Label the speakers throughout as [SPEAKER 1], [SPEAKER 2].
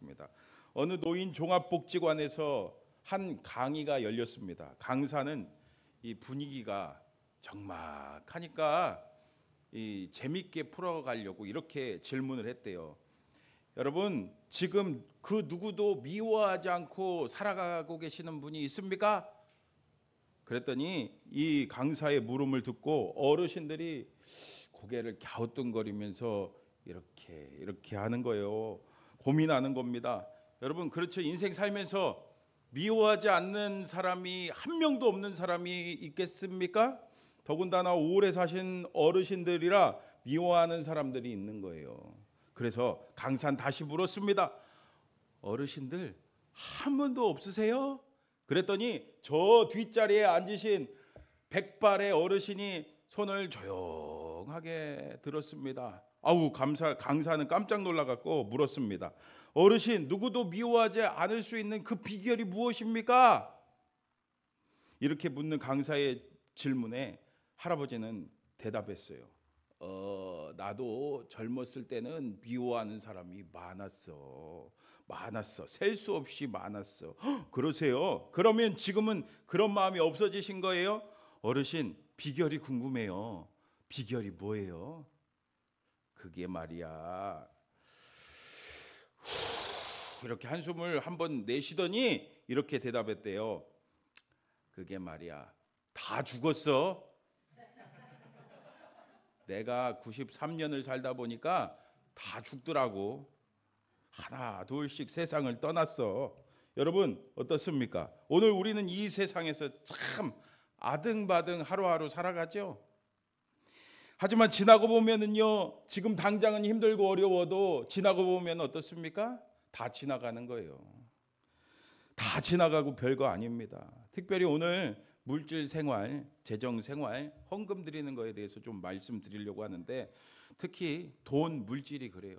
[SPEAKER 1] 나왔습니다. 어느 노인 종합복지관에서 한 강의가 열렸습니다. 강사는 이 분위기가 적막하니까 이 재밌게 풀어가려고 이렇게 질문을 했대요. 여러분, 지금 그 누구도 미워하지 않고 살아가고 계시는 분이 있습니까? 그랬더니 이 강사의 물음을 듣고 어르신들이 고개를 갸우뚱거리면서 이렇게 하는 거예요. 고민하는 겁니다. 여러분, 그렇죠. 인생 살면서 미워하지 않는 사람이 한 명도 없는 사람이 있겠습니까? 더군다나 오래 사신 어르신들이라 미워하는 사람들이 있는 거예요. 그래서 강사는 다시 물었습니다. 어르신들 한 분도 없으세요? 그랬더니 저 뒷자리에 앉으신 백발의 어르신이 손을 조용하게 들었습니다. 강사는 깜짝 놀라갖고 물었습니다. 어르신, 누구도 미워하지 않을 수 있는 그 비결이 무엇입니까? 이렇게 묻는 강사의 질문에 할아버지는 대답했어요. 나도 젊었을 때는 미워하는 사람이 많았어. 셀 수 없이 많았어. 그러세요? 그러면 지금은 그런 마음이 없어지신 거예요? 어르신, 비결이 궁금해요. 비결이 뭐예요? 그게 말이야. 이렇게 한숨을 한번 내쉬더니 이렇게 대답했대요. 그게 말이야, 다 죽었어. 내가 93년을 살다 보니까 다 죽더라고. 하나 둘씩 세상을 떠났어. 여러분 어떻습니까? 오늘 우리는 이 세상에서 참 아등바등 하루하루 살아가죠. 하지만 지나고 보면은요, 지금 당장은 힘들고 어려워도 지나고 보면 어떻습니까? 다 지나가는 거예요. 다 지나가고 별거 아닙니다. 특별히 오늘 물질 생활, 재정 생활, 헌금 드리는 거에 대해서 좀 말씀드리려고 하는데, 특히 돈, 물질이 그래요.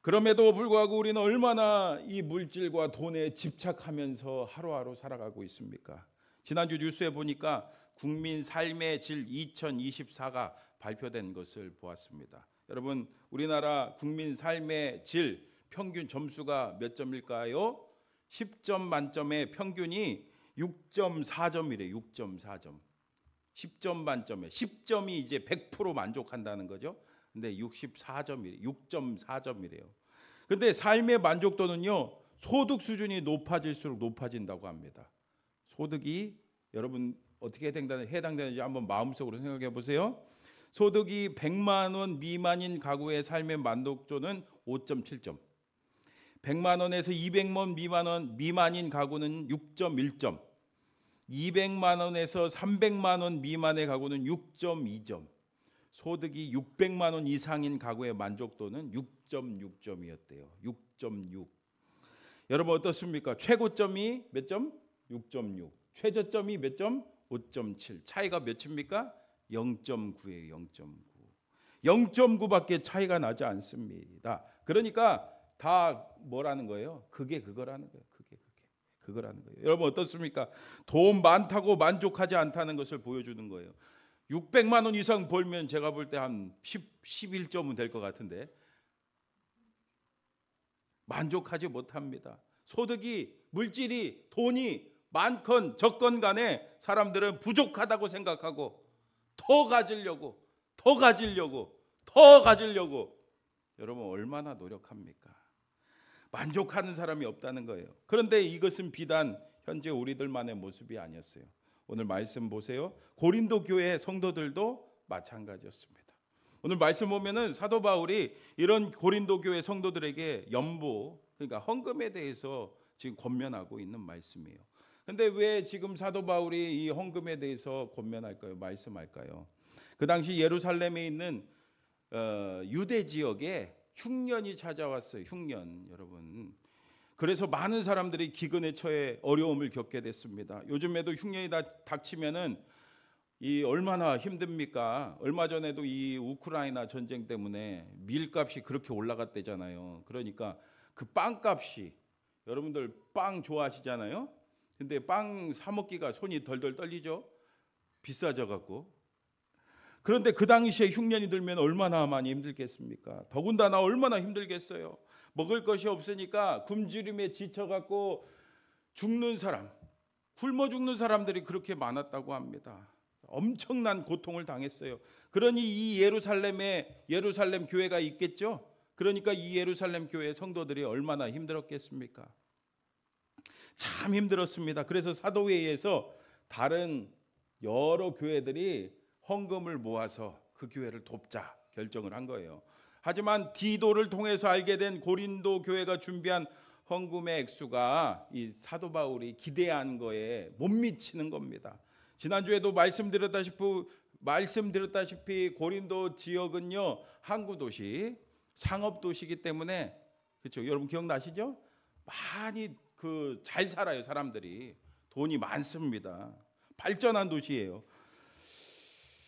[SPEAKER 1] 그럼에도 불구하고 우리는 얼마나 이 물질과 돈에 집착하면서 하루하루 살아가고 있습니까? 지난주 뉴스에 보니까 국민 삶의 질 2024가 발표된 것을 보았습니다. 여러분, 우리나라 국민 삶의 질 평균 점수가 몇 점일까요? 10점 만점에 평균이 6.4점이래요. 6.4점. 10점 만점에 10점이 이제 100% 만족한다는 거죠. 근데 64점이래요. 6.4점이래요. 근데 삶의 만족도는요, 소득 수준이 높아질수록 높아진다고 합니다. 소득이 여러분 어떻게 해당되는지 한번 마음속으로 생각해 보세요. 소득이 100만 원 미만인 가구의 삶의 만족도는 5.7점. 100만 원에서 200만 원 미만인 가구는 6.1점. 200만 원에서 300만 원 미만의 가구는 6.2점. 소득이 600만 원 이상인 가구의 만족도는 6.6점이었대요. 6.6. 여러분 어떻습니까? 최고점이 몇 점? 6.6. 최저점이 몇 점? 5.7. 차이가 몇입니까? 0.9예요. 0.9. 0.9밖에 차이가 나지 않습니다. 그러니까 다 뭐라는 거예요? 그게 그거라는 거예요. 그거라는 거예요. 여러분 어떻습니까? 돈 많다고 만족하지 않다는 것을 보여주는 거예요. 600만 원 이상 벌면 제가 볼 때 한 11점은 될 것 같은데 만족하지 못합니다. 소득이, 물질이, 돈이 많건 적건 간에 사람들은 부족하다고 생각하고 더 가지려고 여러분 얼마나 노력합니까? 만족하는 사람이 없다는 거예요. 그런데 이것은 비단 현재 우리들만의 모습이 아니었어요. 오늘 말씀 보세요. 고린도 교회 성도들도 마찬가지였습니다. 오늘 말씀 보면은 사도 바울이 이런 고린도 교회 성도들에게 연보, 그러니까 헌금에 대해서 지금 권면하고 있는 말씀이에요. 근데 왜 지금 사도 바울이 이 헌금에 대해서 권면할까요? 말씀할까요? 그 당시 예루살렘에 있는 유대 지역에 흉년이 찾아왔어요. 흉년, 여러분. 그래서 많은 사람들이 기근에 처해 어려움을 겪게 됐습니다. 요즘에도 흉년이 닥치면은 이 얼마나 힘듭니까? 얼마 전에도 이 우크라이나 전쟁 때문에 밀값이 그렇게 올라갔대잖아요. 그러니까 그 빵값이, 여러분들 빵 좋아하시잖아요. 근데 빵 사 먹기가 손이 덜덜 떨리죠. 비싸져 갖고. 그런데 그 당시에 흉년이 들면 얼마나 많이 힘들겠습니까? 더군다나 얼마나 힘들겠어요. 먹을 것이 없으니까 굶주림에 지쳐갖고 죽는 사람, 굶어 죽는 사람들이 그렇게 많았다고 합니다. 엄청난 고통을 당했어요. 그러니 이 예루살렘 교회가 있겠죠. 그러니까 이 예루살렘 교회 성도들이 얼마나 힘들었겠습니까? 참 힘들었습니다. 그래서 사도회의에서 다른 여러 교회들이 헌금을 모아서 그 교회를 돕자 결정을 한 거예요. 하지만 디도를 통해서 알게 된 고린도 교회가 준비한 헌금의 액수가 이 사도 바울이 기대한 거에 못 미치는 겁니다. 지난주에도 말씀드렸다시피 고린도 지역은요, 항구 도시, 상업 도시이기 때문에, 그렇죠? 여러분 기억나시죠? 많이 잘 살아요. 사람들이 돈이 많습니다. 발전한 도시예요.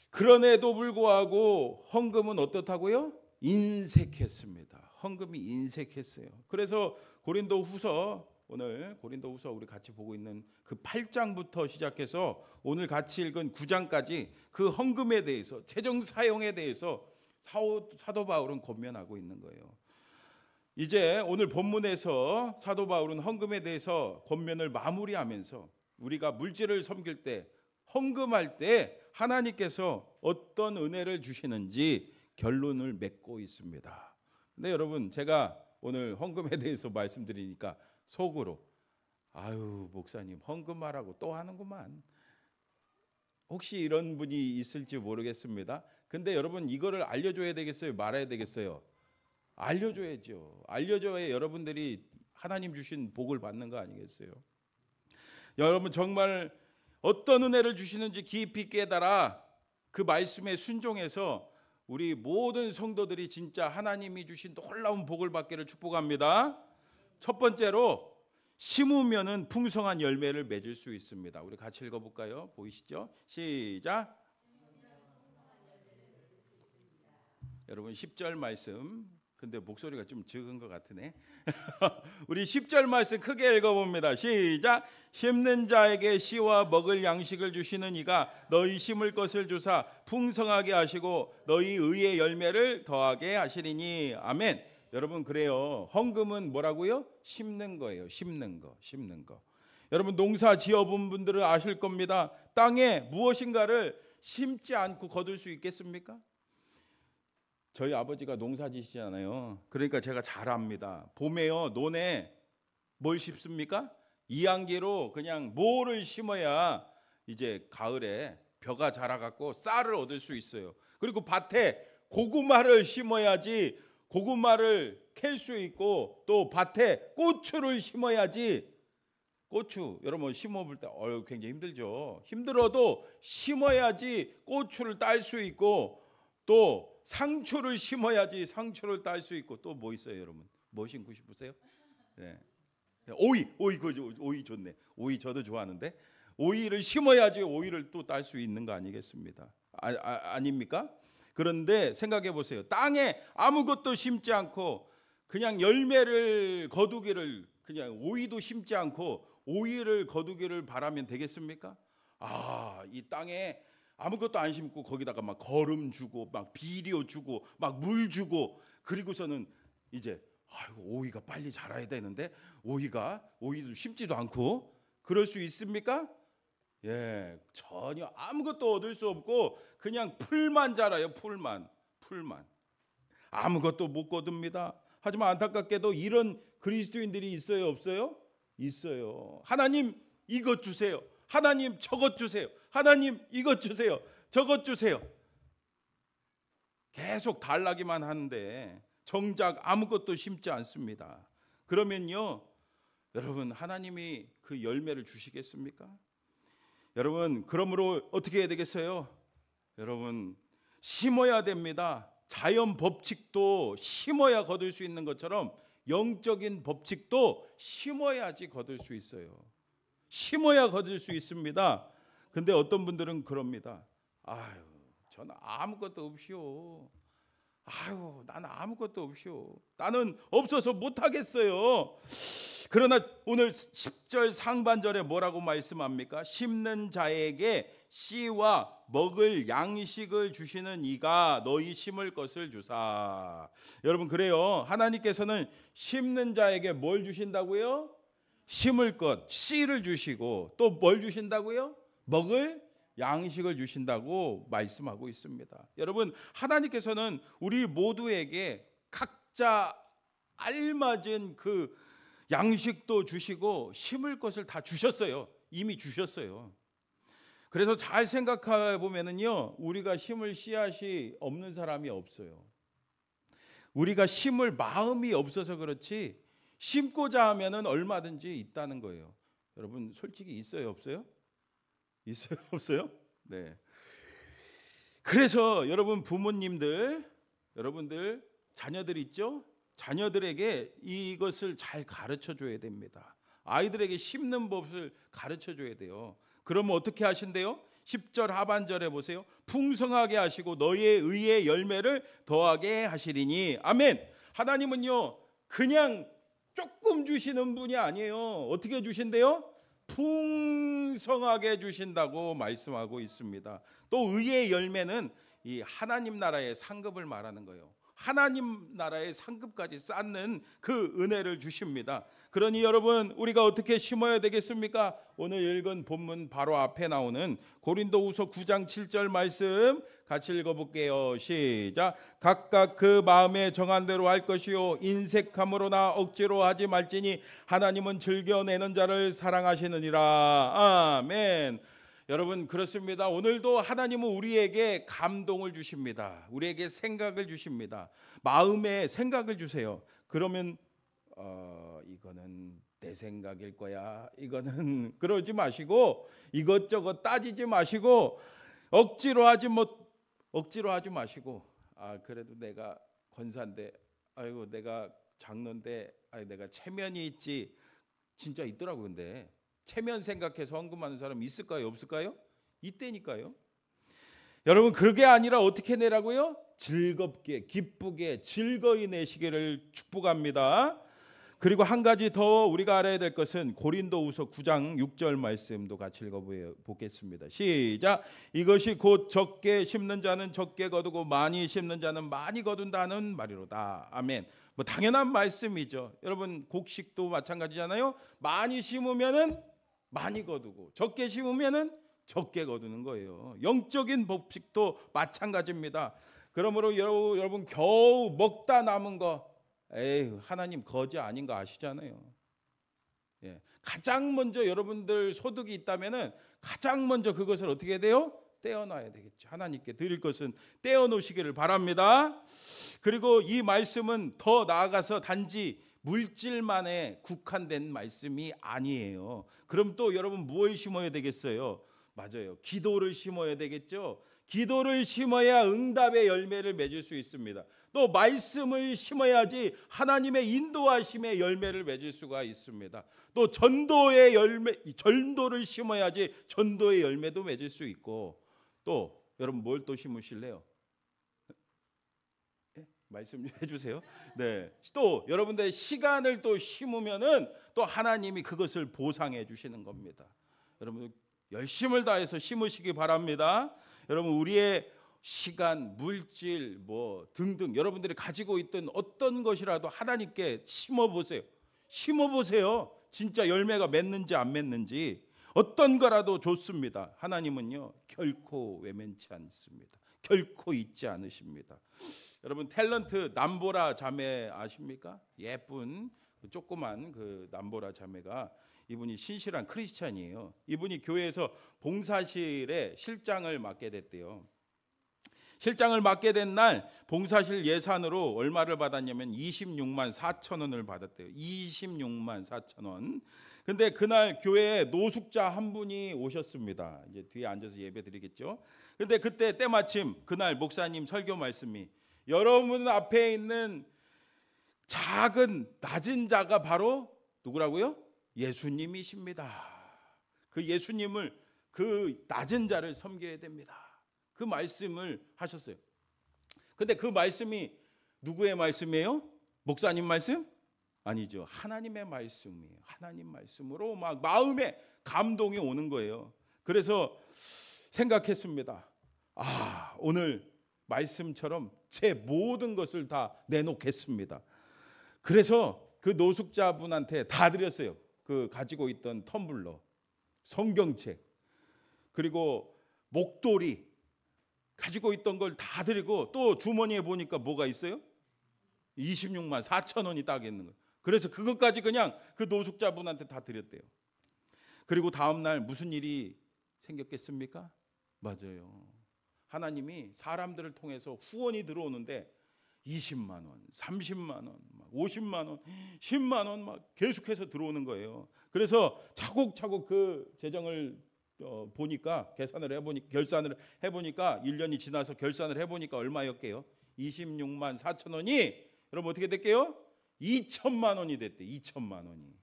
[SPEAKER 1] 그런에도 불구하고 헌금은 어떻다고요? 인색했습니다. 헌금이 인색했어요. 그래서 오늘 고린도후서 우리 같이 보고 있는 그 8장부터 시작해서 오늘 같이 읽은 9장까지 그 헌금에 대해서, 재정 사용에 대해서 사도 바울은 권면하고 있는 거예요. 이제 오늘 본문에서 사도 바울은 헌금에 대해서 권면을 마무리하면서 우리가 물질을 섬길 때, 헌금할 때 하나님께서 어떤 은혜를 주시는지 결론을 맺고 있습니다. 근데 여러분, 제가 오늘 헌금에 대해서 말씀드리니까 속으로 아유 목사님 헌금하라고 또 하는구만, 혹시 이런 분이 있을지 모르겠습니다. 근데 여러분, 이거를 알려줘야 되겠어요? 말아야 되겠어요? 알려줘야죠. 알려줘야 여러분들이 하나님 주신 복을 받는 거 아니겠어요? 여러분, 정말 어떤 은혜를 주시는지 깊이 깨달아 그 말씀에 순종해서 우리 모든 성도들이 진짜 하나님이 주신 놀라운 복을 받기를 축복합니다. 첫 번째로, 심으면은 풍성한 열매를 맺을 수 있습니다. 우리 같이 읽어볼까요? 보이시죠? 시작. 여러분 10절 말씀, 근데 목소리가 좀 적은 것 같으네. 우리 10절 말씀 크게 읽어봅니다. 시작. 심는 자에게 씨와 먹을 양식을 주시는 이가 너희 심을 것을 주사 풍성하게 하시고 너희 의의 열매를 더하게 하시리니. 아멘. 여러분, 그래요. 헌금은 뭐라고요? 심는 거예요. 심는 거. 여러분, 농사 지어본 분들은 아실 겁니다. 땅에 무엇인가를 심지 않고 거둘 수 있겠습니까? 저희 아버지가 농사 지시잖아요. 그러니까 제가 잘 압니다. 봄에요, 논에 뭘 심습니까? 이항기로 그냥 모를 심어야 이제 가을에 벼가 자라갖고 쌀을 얻을 수 있어요. 그리고 밭에 고구마를 심어야지 고구마를 캘 수 있고, 또 밭에 고추를 심어야지. 고추 여러분 심어볼 때 굉장히 힘들죠. 힘들어도 심어야지 고추를 딸 수 있고, 또 상추를 심어야지 상추를 딸 수 있고, 또 뭐 있어요 여러분? 뭐 심고 싶으세요? 네. 오이 좋네. 오이 저도 좋아하는데, 오이를 심어야지 오이를 또 딸 수 있는 거 아니겠습니까? 아닙니까? 그런데 생각해 보세요. 땅에 아무것도 심지 않고 그냥 열매를 거두기를, 그냥 오이도 심지 않고 오이를 거두기를 바라면 되겠습니까? 이 땅에 아무것도 안 심고 거기다가 막 거름 주고 막 비료 주고 막 물 주고, 그리고서는 이제 오이가 빨리 자라야 되는데 오이도 심지도 않고 그럴 수 있습니까? 예, 전혀 아무것도 얻을 수 없고 그냥 풀만 자라요. 풀만 아무것도 못 거둡니다. 하지만 안타깝게도 이런 그리스도인들이 있어요, 없어요? 있어요. 하나님 이것 주세요, 하나님 저것 주세요, 하나님 이것 주세요, 저것 주세요. 계속 달라기만 하는데 정작 아무것도 심지 않습니다. 그러면요, 여러분, 하나님이 그 열매를 주시겠습니까? 여러분, 그러므로 어떻게 해야 되겠어요? 여러분, 심어야 됩니다. 자연 법칙도 심어야 거둘 수 있는 것처럼 영적인 법칙도 심어야지 거둘 수 있어요. 심어야 거둘 수 있습니다. 근데 어떤 분들은 그럽니다. 저는 아무것도 없이요. 나는 아무것도 없이요. 나는 없어서 못하겠어요. 그러나 오늘 10절 상반절에 뭐라고 말씀합니까? 심는 자에게 씨와 먹을 양식을 주시는 이가 너희 심을 것을 주사. 여러분, 그래요. 하나님께서는 심는 자에게 뭘 주신다고요? 심을 것, 씨를 주시고 또 뭘 주신다고요? 먹을 양식을 주신다고 말씀하고 있습니다. 여러분, 하나님께서는 우리 모두에게 각자 알맞은 그 양식도 주시고 심을 것을 다 주셨어요. 이미 주셨어요. 그래서 잘 생각해 보면은요, 우리가 심을 씨앗이 없는 사람이 없어요. 우리가 심을 마음이 없어서 그렇지 심고자 하면은 얼마든지 있다는 거예요. 여러분, 솔직히 있어요, 없어요? 있어요, 없어요? 네. 그래서 여러분 부모님들, 여러분들 자녀들 있죠? 자녀들에게 이것을 잘 가르쳐 줘야 됩니다. 아이들에게 심는 법을 가르쳐 줘야 돼요. 그러면 어떻게 하신대요? 10절 하반절에 보세요. 풍성하게 하시고 너희의 의의 열매를 더하게 하시리니. 아멘. 하나님은요, 그냥 조금 주시는 분이 아니에요. 어떻게 주신대요? 풍성하게 주신다고 말씀하고 있습니다. 또 의의 열매는 이 하나님 나라의 상급을 말하는 거예요. 하나님 나라의 상급까지 쌓는 그 은혜를 주십니다. 그러니 여러분, 우리가 어떻게 심어야 되겠습니까? 오늘 읽은 본문 바로 앞에 나오는 고린도후서 9장 7절 말씀 같이 읽어볼게요. 시작. 각각 그 마음에 정한 대로 할 것이요 인색함으로나 억지로 하지 말지니 하나님은 즐겨내는 자를 사랑하시느니라. 아멘. 여러분, 그렇습니다. 오늘도 하나님은 우리에게 감동을 주십니다. 우리에게 생각을 주십니다. 마음에 생각을 주세요. 그러면 이거는 내 생각일 거야, 이거는 그러지 마시고, 이것저것 따지지 마시고, 억지로 하지 마시고, 그래도 내가 권사인데, 아이고 내가 장로인데, 내가 체면이 있지. 진짜 있더라고. 근데 체면 생각해서 헌금하는 사람 있을까요, 없을까요? 있다니까요. 여러분, 그게 아니라 어떻게 내라고요? 즐겁게, 기쁘게, 즐거이 내시기를 축복합니다. 그리고 한 가지 더 우리가 알아야 될 것은 고린도후서 9장 6절 말씀도 같이 읽어보겠습니다. 시작. 이것이 곧 적게 심는 자는 적게 거두고 많이 심는 자는 많이 거둔다는 말이로다. 아멘. 뭐 당연한 말씀이죠. 여러분, 곡식도 마찬가지잖아요. 많이 심으면은 많이 거두고 적게 심으면은 적게 거두는 거예요. 영적인 법칙도 마찬가지입니다. 그러므로 여러분 겨우 먹다 남은 거, 하나님 거지 아닌 거 아시잖아요. 예. 가장 먼저 여러분들 소득이 있다면은 가장 먼저 그것을 어떻게 해야 돼요? 떼어놔야 되겠죠. 하나님께 드릴 것은 떼어놓으시기를 바랍니다. 그리고 이 말씀은 더 나아가서 단지 물질만에 국한된 말씀이 아니에요. 그럼 또 여러분 무엇을 심어야 되겠어요? 맞아요. 기도를 심어야 되겠죠. 기도를 심어야 응답의 열매를 맺을 수 있습니다. 또 말씀을 심어야지 하나님의 인도하심의 열매를 맺을 수가 있습니다. 또 전도를 심어야지 전도의 열매도 맺을 수 있고, 또 여러분 뭘 또 심으실래요? 말씀 좀 해주세요. 네. 또 여러분들의 시간을 또 심으면은 또 하나님이 그것을 보상해 주시는 겁니다. 여러분 열심을 다해서 심으시기 바랍니다. 여러분, 우리의 시간, 물질 뭐 등등 여러분들이 가지고 있던 어떤 것이라도 하나님께 심어보세요. 심어보세요. 진짜 열매가 맺는지 안 맺는지. 어떤 거라도 좋습니다. 하나님은요 결코 외면치 않습니다. 결코 잊지 않으십니다. 여러분, 탤런트 남보라 자매 아십니까? 예쁜 조그만 그 남보라 자매가, 이분이 신실한 크리스찬이에요. 이분이 교회에서 봉사실에 실장을 맡게 됐대요. 실장을 맡게 된 날 봉사실 예산으로 얼마를 받았냐면 26만 4천 원을 받았대요. 26만 4천 원. 근데 그날 교회에 노숙자 한 분이 오셨습니다. 이제 뒤에 앉아서 예배 드리겠죠. 근데 그때 때마침 그날 목사님 설교 말씀이, 여러분 앞에 있는 작은 낮은 자가 바로 누구라고요? 예수님이십니다. 그 예수님을, 그 낮은 자를 섬겨야 됩니다. 그 말씀을 하셨어요. 근데 그 말씀이 누구의 말씀이에요? 목사님 말씀? 아니죠. 하나님의 말씀이에요. 하나님 말씀으로 막 마음에 감동이 오는 거예요. 그래서 생각했습니다. 오늘 말씀처럼 제 모든 것을 다 내놓겠습니다. 그래서 그 노숙자분한테 다 드렸어요. 그 가지고 있던 텀블러, 성경책, 그리고 목도리 가지고 있던 걸 다 드리고, 또 주머니에 보니까 뭐가 있어요? 26만 4천 원이 딱 있는 거예요. 그래서 그것까지 그냥 그 노숙자분한테 다 드렸대요. 그리고 다음 날 무슨 일이 생겼겠습니까? 맞아요. 하나님이 사람들을 통해서 후원이 들어오는데 20만 원, 30만 원, 50만 원, 10만 원 막 계속해서 들어오는 거예요. 그래서 차곡차곡 그 재정을 보니까 결산을 해보니까 1년이 지나서 결산을 해보니까 얼마였게요? 26만 4천 원이 여러분 어떻게 됐게요? 2천만 원이 됐대. 2천만 원이.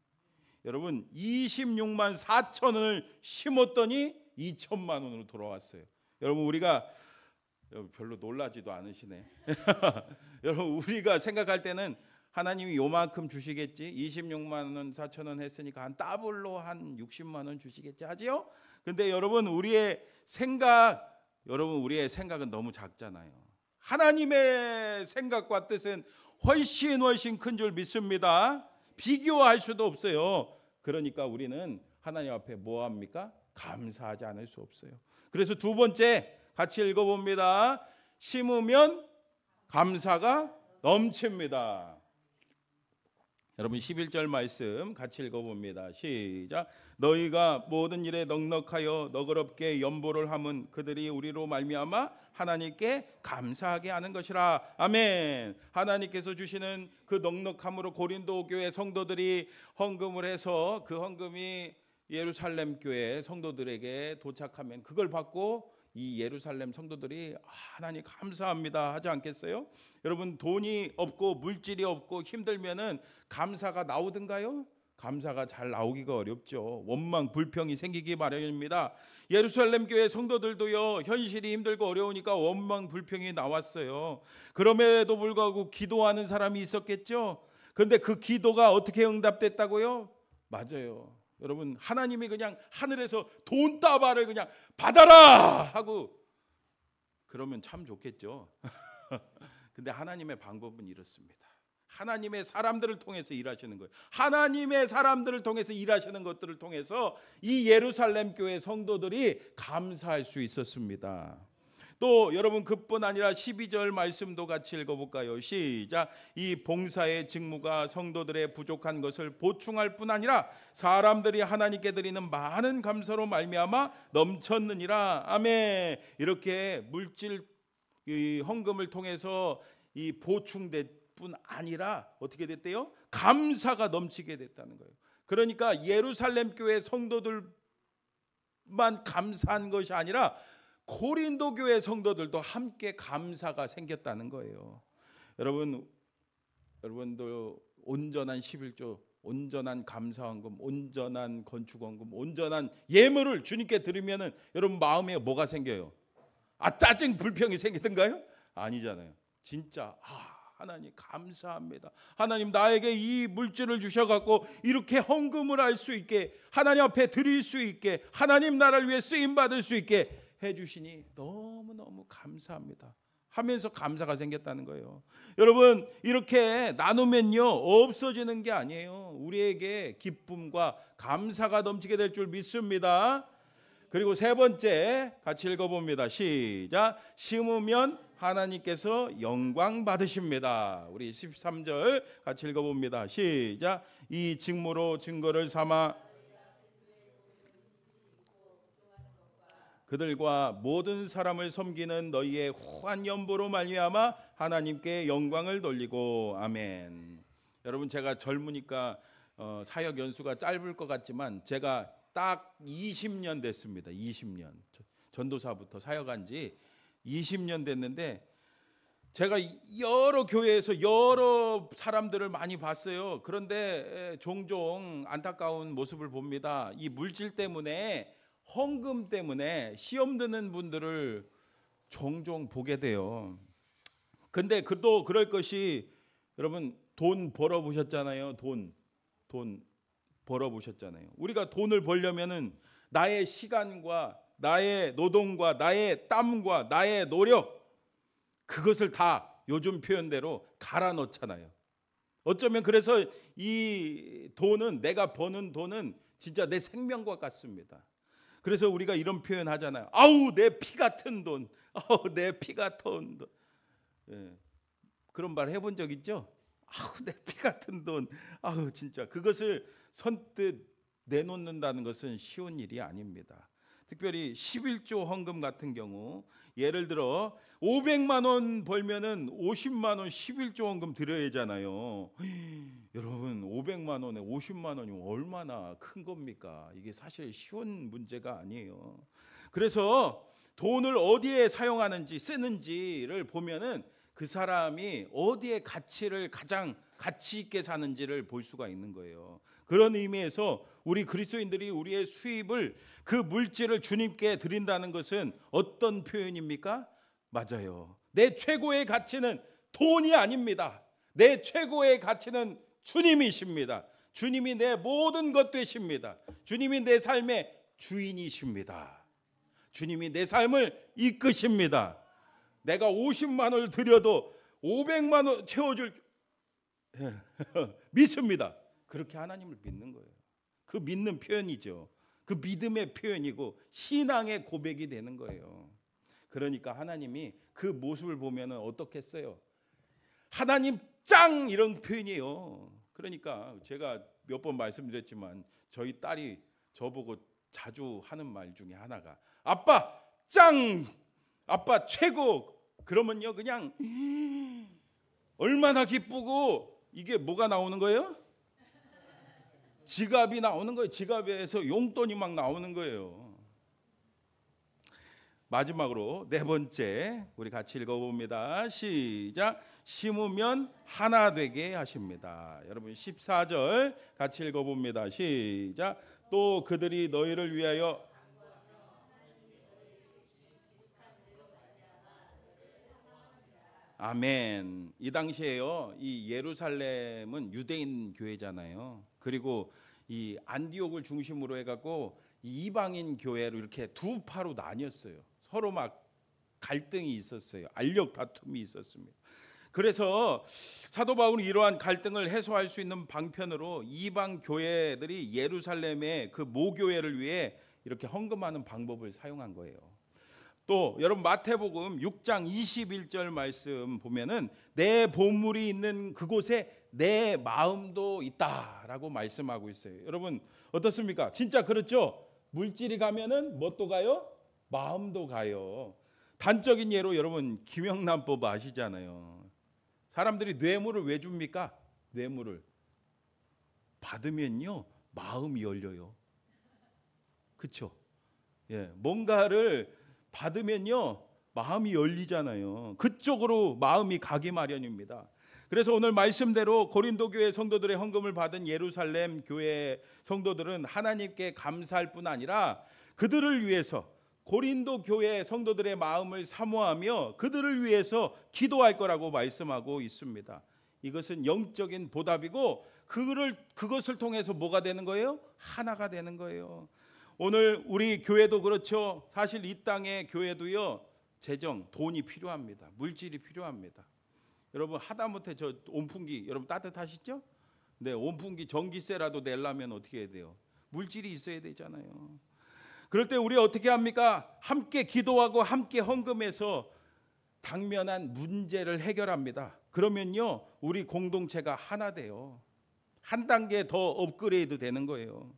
[SPEAKER 1] 여러분 26만 4천 원을 심었더니 2천만 원으로 돌아왔어요. 여러분 우리가 별로 놀라지도 않으시네. 여러분 우리가 생각할 때는 하나님이 요만큼 주시겠지, 26만 원 4천 원 했으니까 한 더블로 한 60만 원 주시겠지 하지요. 근데 여러분 우리의 생각은 너무 작잖아요. 하나님의 생각과 뜻은 훨씬 큰 줄 믿습니다. 비교할 수도 없어요. 그러니까 우리는 하나님 앞에 뭐 합니까? 감사하지 않을 수 없어요. 그래서 두 번째 같이 읽어봅니다. 심으면 감사가 넘칩니다. 여러분 11절 말씀 같이 읽어봅니다. 시작. 너희가 모든 일에 넉넉하여 너그럽게 연보를 함은 그들이 우리로 말미암아 하나님께 감사하게 하는 것이라. 아멘. 하나님께서 주시는 그 넉넉함으로 고린도 교회 성도들이 헌금을 해서 그 헌금이 예루살렘 교회 성도들에게 도착하면 그걸 받고 이 예루살렘 성도들이 하나님 감사합니다 하지 않겠어요? 여러분 돈이 없고 물질이 없고 힘들면은 감사가 나오든가요? 감사가 잘 나오기가 어렵죠. 원망 불평이 생기기 마련입니다. 예루살렘 교회 성도들도요, 현실이 힘들고 어려우니까 원망 불평이 나왔어요. 그럼에도 불구하고 기도하는 사람이 있었겠죠. 그런데 그 기도가 어떻게 응답됐다고요? 맞아요. 여러분 하나님이 그냥 하늘에서 돈다발을 그냥 받아라 하고 그러면 참 좋겠죠. 근데 하나님의 방법은 이렇습니다. 하나님의 사람들을 통해서 일하시는 거예요. 하나님의 사람들을 통해서 일하시는 것들을 통해서 이 예루살렘 교회 성도들이 감사할 수 있었습니다. 또 여러분 그뿐 아니라 12절 말씀도 같이 읽어볼까요? 시작. 이 봉사의 직무가 성도들의 부족한 것을 보충할 뿐 아니라 사람들이 하나님께 드리는 많은 감사로 말미암아 넘쳤느니라. 아멘. 이렇게 물질 헌금을 통해서 이 보충될 뿐 아니라 어떻게 됐대요? 감사가 넘치게 됐다는 거예요. 그러니까 예루살렘 교회 성도들만 감사한 것이 아니라 고린도 교회 성도들도 함께 감사가 생겼다는 거예요. 여러분도 온전한 11조, 온전한 감사헌금, 온전한 건축헌금, 온전한 예물을 주님께 드리면은 여러분 마음에 뭐가 생겨요? 짜증 불평이 생기던가요? 아니잖아요. 진짜 하나님 감사합니다. 하나님 나에게 이 물질을 주셔갖고 이렇게 헌금을 할 수 있게, 하나님 앞에 드릴 수 있게, 하나님 나라를 위해 쓰임 받을 수 있게 해주시니 너무너무 감사합니다 하면서 감사가 생겼다는 거예요. 여러분 이렇게 나누면요 없어지는 게 아니에요. 우리에게 기쁨과 감사가 넘치게 될 줄 믿습니다. 그리고 세 번째 같이 읽어봅니다. 시작. 심으면 하나님께서 영광 받으십니다. 우리 13절 같이 읽어봅니다. 시작. 이 직무로 증거를 삼아 그들과 모든 사람을 섬기는 너희의 후한 연보로 말미암아 하나님께 영광을 돌리고. 아멘. 여러분 제가 젊으니까 사역 연수가 짧을 것 같지만 제가 딱 20년 됐습니다. 20년. 전도사부터 사역한 지 20년 됐는데 제가 여러 교회에서 여러 사람들을 많이 봤어요. 그런데 종종 안타까운 모습을 봅니다. 이 물질 때문에, 헌금 때문에 시험 드는 분들을 종종 보게 돼요. 근데 또 그럴 것이 여러분 돈 벌어보셨잖아요. 돈 벌어보셨잖아요. 우리가 돈을 벌려면은 나의 시간과 나의 노동과 나의 땀과 나의 노력, 그것을 다 요즘 표현대로 갈아 넣잖아요. 어쩌면 그래서 이 돈은, 내가 버는 돈은 진짜 내 생명과 같습니다. 그래서 우리가 이런 표현 하잖아요. 아우, 내 피 같은 돈. 아우, 내 피 같은 돈. 예. 그런 말 해본 적 있죠? 아우, 내 피 같은 돈. 아우, 진짜 그것을 선뜻 내놓는다는 것은 쉬운 일이 아닙니다. 특별히 11조 헌금 같은 경우, 예를 들어 500만 원 벌면은 50만 원 11조 헌금 드려야 하잖아요. 여러분, 500만 원에 50만 원이 얼마나 큰 겁니까? 이게 사실 쉬운 문제가 아니에요. 그래서 돈을 어디에 사용하는지, 쓰는지를 보면은 그 사람이 어디에 가치를 가장 가치 있게 사는지를 볼 수가 있는 거예요. 그런 의미에서 우리 그리스도인들이 우리의 수입을, 그 물질을 주님께 드린다는 것은 어떤 표현입니까? 맞아요. 내 최고의 가치는 돈이 아닙니다. 내 최고의 가치는 주님이십니다. 주님이 내 모든 것 되십니다. 주님이 내 삶의 주인이십니다. 주님이 내 삶을 이끄십니다. 내가 50만 원을 드려도 500만 원 채워줄 믿습니다. 그렇게 하나님을 믿는 거예요. 그 믿는 표현이죠. 그 믿음의 표현이고 신앙의 고백이 되는 거예요. 그러니까 하나님이 그 모습을 보면 어떻겠어요? 하나님 짱, 이런 표현이에요. 그러니까 제가 몇 번 말씀드렸지만 저희 딸이 저보고 자주 하는 말 중에 하나가 아빠 짱, 아빠 최고. 그러면요 그냥 얼마나 기쁘고, 이게 뭐가 나오는 거예요? 지갑이 나오는 거예요. 지갑에서 용돈이 막 나오는 거예요. 마지막으로 네 번째, 우리 같이 읽어봅니다. 시작. 심으면 하나 되게 하십니다. 여러분 14절 같이 읽어봅니다. 시작. 또 그들이 너희를 위하여 아멘. 이 당시에요, 이 예루살렘은 유대인 교회잖아요. 그리고 이 안디옥을 중심으로 해갖고 이방인 교회로 이렇게 두 파로 나뉘었어요. 서로 막 갈등이 있었어요. 알력 다툼이 있었습니다. 그래서 사도 바울은 이러한 갈등을 해소할 수 있는 방편으로 이방 교회들이 예루살렘의 그 모교회를 위해 이렇게 헌금하는 방법을 사용한 거예요. 또 여러분 마태복음 6장 21절 말씀 보면은 내 보물이 있는 그곳에 내 마음도 있다라고 말씀하고 있어요. 여러분 어떻습니까? 진짜 그렇죠? 물질이 가면은 뭣도 가요? 마음도 가요. 단적인 예로 여러분 김영란법 아시잖아요. 사람들이 뇌물을 왜 줍니까? 뇌물을 받으면요 마음이 열려요. 그렇죠? 예, 뭔가를 받으면요 마음이 열리잖아요. 그쪽으로 마음이 가기 마련입니다. 그래서 오늘 말씀대로 고린도 교회 성도들의 헌금을 받은 예루살렘 교회 성도들은 하나님께 감사할 뿐 아니라 그들을 위해서, 고린도 교회 성도들의 마음을 사모하며 그들을 위해서 기도할 거라고 말씀하고 있습니다. 이것은 영적인 보답이고 그것을 통해서 뭐가 되는 거예요? 하나가 되는 거예요. 오늘 우리 교회도 그렇죠. 사실 이 땅의 교회도요 재정, 돈이 필요합니다. 물질이 필요합니다. 여러분 하다못해 저 온풍기 여러분 따뜻하시죠? 네, 온풍기 전기세라도 내려면 어떻게 해야 돼요? 물질이 있어야 되잖아요. 그럴 때 우리 어떻게 합니까? 함께 기도하고 함께 헌금해서 당면한 문제를 해결합니다. 그러면요 우리 공동체가 하나 돼요. 한 단계 더 업그레이드 되는 거예요.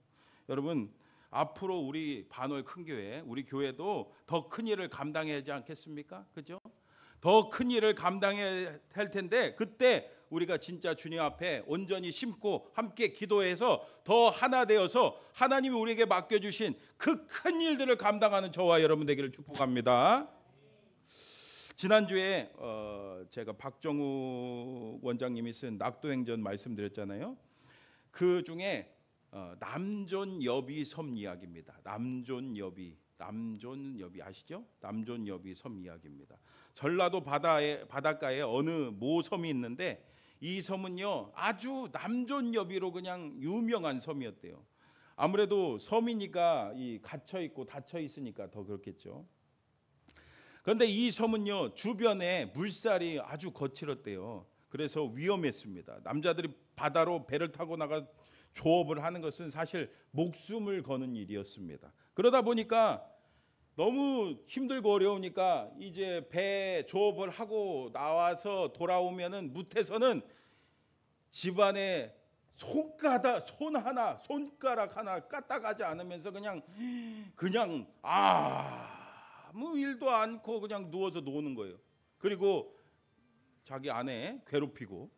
[SPEAKER 1] 여러분 앞으로 우리 반월 큰교회, 우리 교회도 더 큰 일을 감당해야 하지 않겠습니까? 그죠? 더 큰 일을 감당해야 할 텐데 그때 우리가 진짜 주님 앞에 온전히 심고 함께 기도해서 더 하나 되어서 하나님이 우리에게 맡겨주신 그 큰 일들을 감당하는 저와 여러분 되기를 축복합니다. 지난주에 제가 박정우 원장님이 쓴 낙도행전 말씀드렸잖아요. 그 중에 남존여비 섬 이야기입니다. 남존여비 아시죠? 남존여비 섬 이야기입니다. 전라도 바닷가에 어느 모 섬이 있는데 이 섬은요 아주 남존여비로 그냥 유명한 섬이었대요. 아무래도 섬이니까 이 갇혀 있고 닫혀 있으니까 더 그렇겠죠. 그런데 이 섬은요 주변에 물살이 아주 거칠었대요. 그래서 위험했습니다. 남자들이 바다로 배를 타고 나가 조업을 하는 것은 사실 목숨을 거는 일이었습니다. 그러다 보니까 너무 힘들고 어려우니까 이제 배 조업을 하고 나와서 돌아오면은 무태서는 집안에 손가락 하나 까딱하지 않으면서 그냥 아무 일도 않고 그냥 누워서 노는 거예요. 그리고 자기 아내 괴롭히고.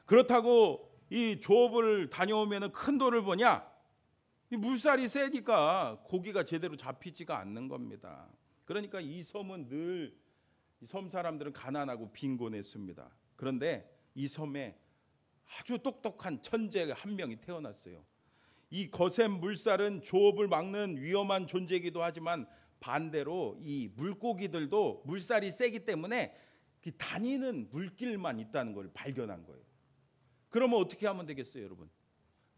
[SPEAKER 1] 그렇다고 이 조업을 다녀오면은 큰 돈을 버냐? 이 물살이 세니까 고기가 제대로 잡히지가 않는 겁니다. 그러니까 이 섬은 늘 이 섬 사람들은 가난하고 빈곤했습니다. 그런데 이 섬에 아주 똑똑한 천재 한 명이 태어났어요. 이 거센 물살은 조업을 막는 위험한 존재이기도 하지만 반대로 이 물고기들도 물살이 세기 때문에 다니는 물길만 있다는 걸 발견한 거예요. 그러면 어떻게 하면 되겠어요, 여러분?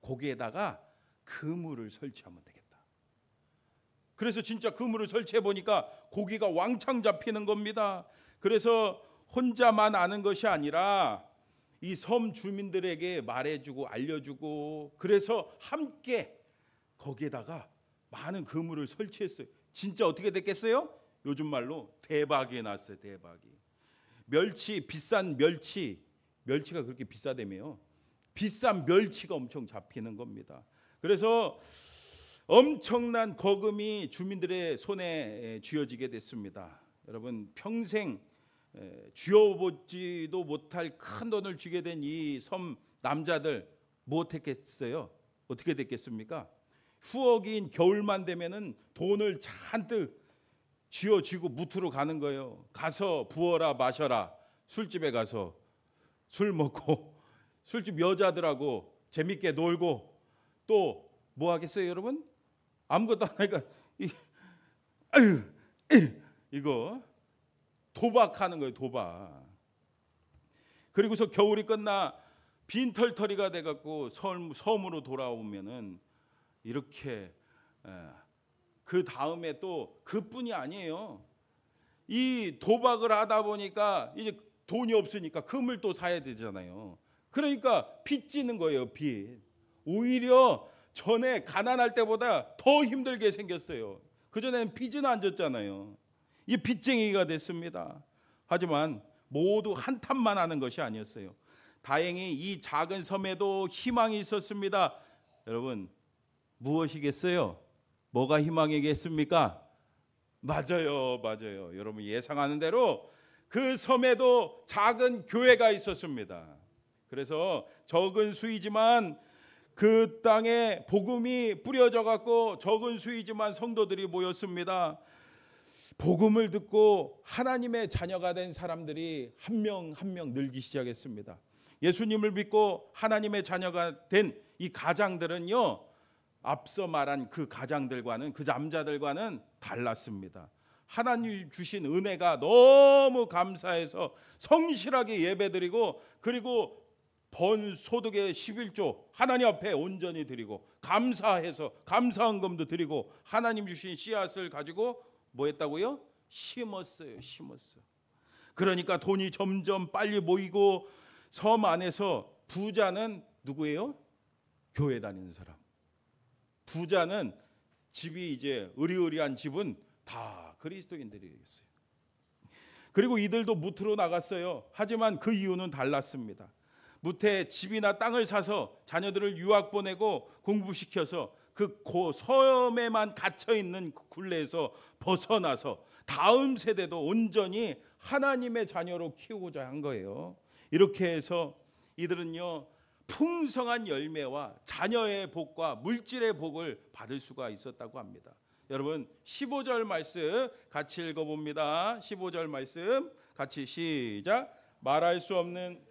[SPEAKER 1] 거기에다가 그물을 설치하면 되겠다. 그래서 진짜 그물을 설치해 보니까 고기가 왕창 잡히는 겁니다. 그래서 혼자만 아는 것이 아니라 이 섬 주민들에게 말해주고 알려주고, 그래서 함께 거기에다가 많은 그물을 설치했어요. 진짜 어떻게 됐겠어요? 요즘 말로 대박이 났어요. 대박이. 비싼 멸치가 그렇게 비싸다며요. 비싼 멸치가 엄청 잡히는 겁니다. 그래서 엄청난 거금이 주민들의 손에 쥐어지게 됐습니다. 여러분, 평생 쥐어보지도 못할 큰 돈을 쥐게 된 이 섬 남자들 무엇했겠어요? 어떻게 됐겠습니까? 후어기인 겨울만 되면은 돈을 잔뜩 쥐어쥐고 무트로 가는 거예요. 가서 부어라 마셔라. 술집에 가서 술 먹고 술집 여자들하고 재밌게 놀고, 또 뭐 하겠어요, 여러분? 아무것도 안 하니까 이거 도박하는 거예요, 도박. 그리고서 겨울이 끝나 빈털터리가 돼갖고 섬으로 돌아오면은 이렇게 그 다음에 또 그뿐이 아니에요. 이 도박을 하다 보니까 이제 돈이 없으니까 금을 또 사야 되잖아요. 그러니까 빚지는 거예요, 빚. 오히려 전에 가난할 때보다 더 힘들게 생겼어요. 그전에는 빚은 안 졌잖아요. 이 빚쟁이가 됐습니다. 하지만 모두 한탄만 하는 것이 아니었어요. 다행히 이 작은 섬에도 희망이 있었습니다. 여러분, 무엇이겠어요? 뭐가 희망이겠습니까? 맞아요. 여러분 예상하는 대로 그 섬에도 작은 교회가 있었습니다. 그래서 적은 수이지만 그 땅에 복음이 뿌려져 갖고 적은 수이지만 성도들이 모였습니다. 복음을 듣고 하나님의 자녀가 된 사람들이 한 명 한 명 늘기 시작했습니다. 예수님을 믿고 하나님의 자녀가 된 이 가장들은요, 앞서 말한 그 가장들과는, 그 남자들과는 달랐습니다. 하나님 주신 은혜가 너무 감사해서 성실하게 예배드리고, 그리고 번 소득의 11조 하나님 앞에 온전히 드리고, 감사해서 감사헌금도 드리고, 하나님 주신 씨앗을 가지고 뭐 했다고요? 심었어요. 그러니까 돈이 점점 빨리 모이고, 섬 안에서 부자는 누구예요? 교회 다니는 사람. 부자는 집이 이제 의리의리한 집은 다 그리스도인들이었어요. 그리고 이들도 무트로 나갔어요. 하지만 그 이유는 달랐습니다. 무태 집이나 땅을 사서 자녀들을 유학 보내고 공부시켜서 그 섬에만 갇혀있는 굴레에서 벗어나서 다음 세대도 온전히 하나님의 자녀로 키우고자 한 거예요. 이렇게 해서 이들은요, 풍성한 열매와 자녀의 복과 물질의 복을 받을 수가 있었다고 합니다. 여러분, 15절 말씀 같이 읽어봅니다. 15절 말씀 같이 시작. 말할 수 없는,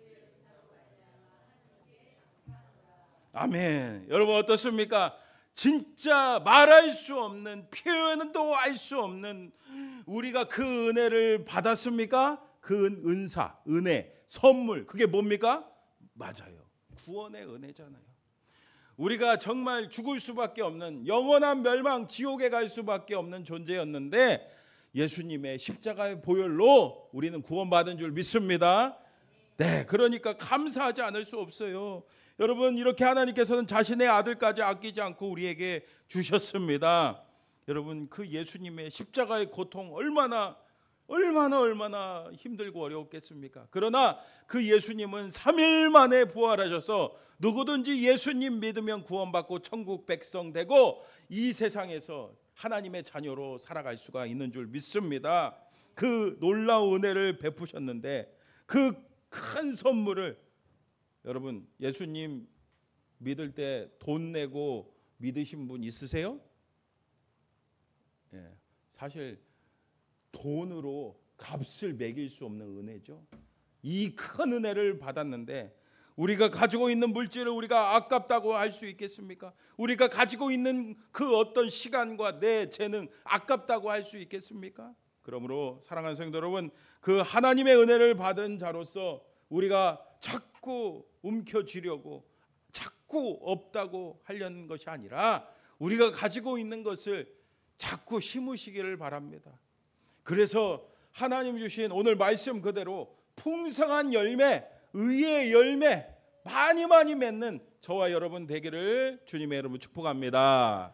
[SPEAKER 1] 아멘. 여러분 어떻습니까? 진짜 말할 수 없는, 표현도 할 수 없는, 우리가 그 은혜를 받았습니까? 그 은사, 은혜, 선물, 그게 뭡니까? 맞아요. 구원의 은혜잖아요. 우리가 정말 죽을 수밖에 없는, 영원한 멸망, 지옥에 갈 수밖에 없는 존재였는데 예수님의 십자가의 보혈로 우리는 구원받은 줄 믿습니다. 네, 그러니까 감사하지 않을 수 없어요. 여러분, 이렇게 하나님께서는 자신의 아들까지 아끼지 않고 우리에게 주셨습니다. 여러분, 그 예수님의 십자가의 고통 얼마나 힘들고 어려웠겠습니까? 그러나 그 예수님은 3일 만에 부활하셔서 누구든지 예수님 믿으면 구원받고 천국 백성 되고 이 세상에서 하나님의 자녀로 살아갈 수가 있는 줄 믿습니다. 그 놀라운 은혜를 베푸셨는데 그 큰 선물을, 여러분, 예수님 믿을 때 돈 내고 믿으신 분 있으세요? 예, 사실 돈으로 값을 매길 수 없는 은혜죠. 이 큰 은혜를 받았는데 우리가 가지고 있는 물질을 우리가 아깝다고 할 수 있겠습니까? 우리가 가지고 있는 그 어떤 시간과 내 재능 아깝다고 할 수 있겠습니까? 그러므로 사랑하는 성도 여러분, 그 하나님의 은혜를 받은 자로서 우리가 자꾸 움켜쥐려고, 자꾸 없다고 하려는 것이 아니라 우리가 가지고 있는 것을 자꾸 심으시기를 바랍니다. 그래서 하나님 주신 오늘 말씀 그대로 풍성한 열매, 의의 열매 많이 맺는 저와 여러분 되기를 주님의 이름으로 축복합니다.